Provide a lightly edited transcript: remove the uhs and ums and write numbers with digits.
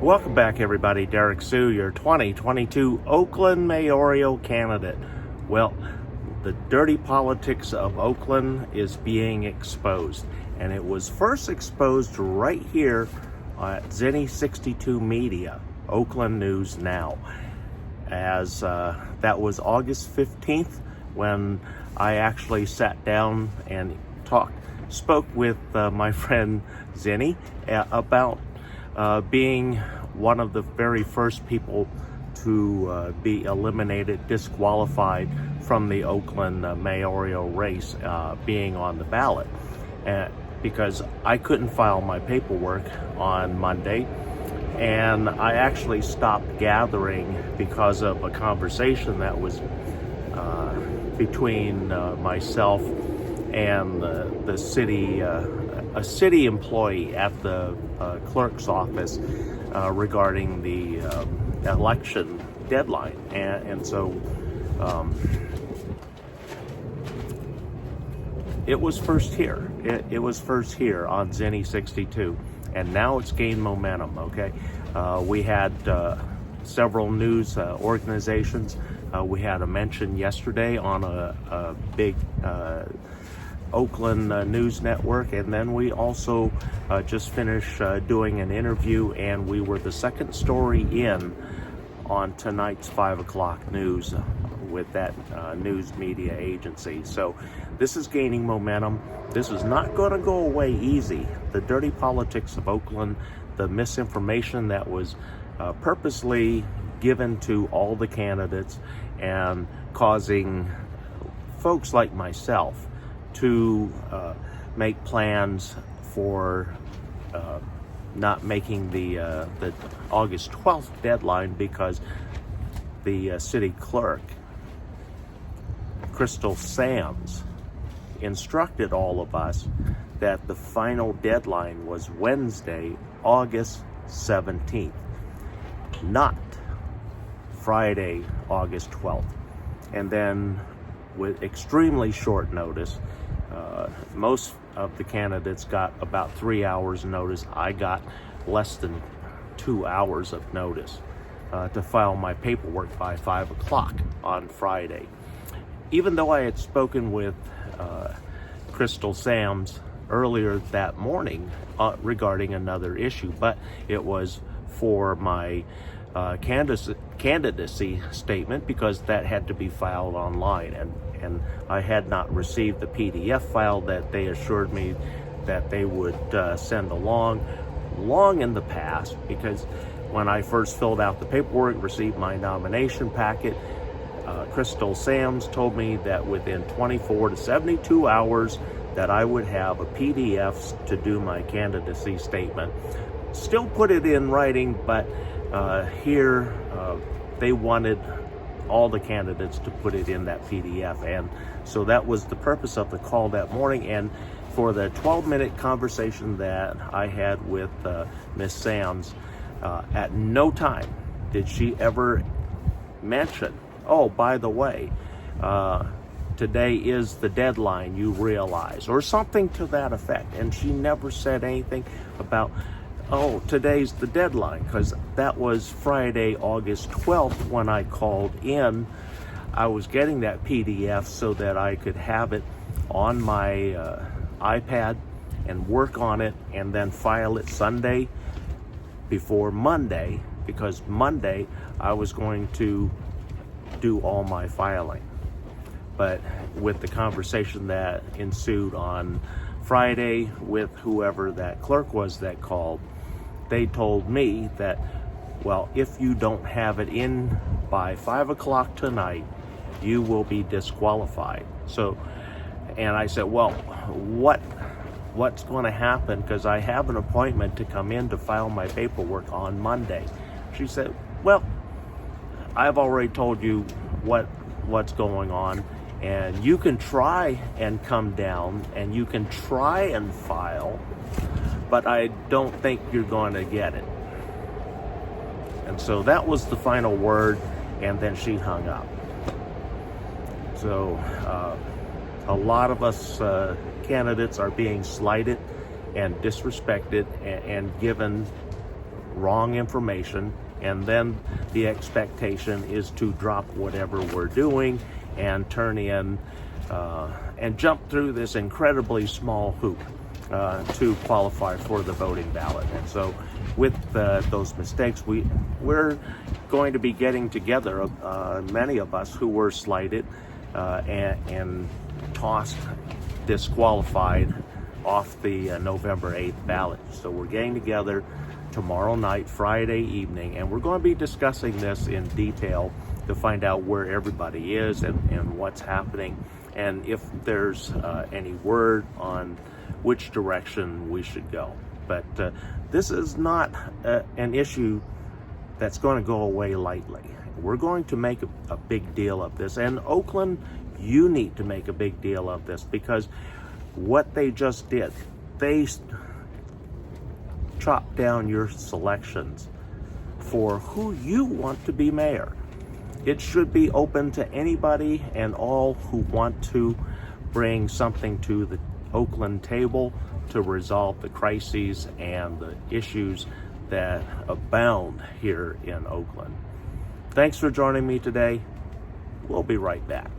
Welcome back, everybody. Derrick Soo, your 2022 Oakland mayoral candidate. Well, the dirty politics of Oakland is being exposed, and it was first exposed right here at Zennie62Media, Oakland News Now, as that was August 15th when I actually sat down and spoke with my friend Zennie about being one of the very first people to be eliminated, disqualified from the Oakland mayoral race, being on the ballot. Because I couldn't file my paperwork on Monday, and I actually stopped gathering because of a conversation that was between myself and the city, a city employee at the clerk's office regarding the election deadline. And so it was first here. It was first here on Zennie62, and now it's gained momentum, okay? We had several news organizations. We had a mention yesterday on a big Oakland news network, and then we also just finished doing an interview, and we were the second story in on tonight's 5 o'clock news with that news media agency. So this is gaining momentum. This is not going to go away easy. The dirty politics of Oakland, the misinformation that was purposely given to all the candidates and causing folks like myself to make plans for not making the August 12th deadline because the city clerk, Crystal Sands, instructed all of us that the final deadline was Wednesday, August 17th, not Friday, August 12th. And then with extremely short notice, most of the candidates got about 3 hours notice. I got less than 2 hours of notice to file my paperwork by 5 o'clock on Friday. Even though I had spoken with Crystal Sands earlier that morning regarding another issue, but it was for my candidacy statement, because that had to be filed online, and I had not received the PDF file that they assured me that they would send along long in the past, because when I first filled out the paperwork, received my nomination packet, Crystal Sands told me that within 24 to 72 hours that I would have a PDF to do my candidacy statement. Still put it in writing, but here they wanted all the candidates to put it in that PDF, and so that was the purpose of the call that morning. And for the 12-minute conversation that I had with Miss Sands, at no time did she ever mention, oh, by the way, today is the deadline, you realize, or something to that effect. And she never said anything about, oh, today's the deadline, because that was Friday, August 12th when I called in. I was getting that PDF so that I could have it on my iPad and work on it, and then file it Sunday before Monday, because Monday I was going to do all my filing. But with the conversation that ensued on Friday with whoever that clerk was that called, they told me that, well, if you don't have it in by 5 o'clock tonight, you will be disqualified. So, and I said, well, what's going to happen? Because I have an appointment to come in to file my paperwork on Monday. She said, well, I've already told you what's going on, and you can try and come down and you can try and file, but I don't think you're going to get it. And so that was the final word, and then she hung up. So a lot of us candidates are being slighted and disrespected and given wrong information, and then the expectation is to drop whatever we're doing and turn in and jump through this incredibly small hoop to qualify for the voting ballot. And so with those mistakes, we're going to be getting together, many of us who were slighted and tossed, disqualified off the November 8th ballot. So we're getting together tomorrow night, Friday evening, and we're going to be discussing this in detail to find out where everybody is and what's happening, and if there's any word on which direction we should go. But this is not an issue that's going to go away lightly. We're going to make a big deal of this, and Oakland, you need to make a big deal of this, because what they just did, they chopped down your selections for who you want to be mayor. It should be open to anybody and all who want to bring something to the Oakland table to resolve the crises and the issues that abound here in Oakland. Thanks for joining me today. We'll be right back.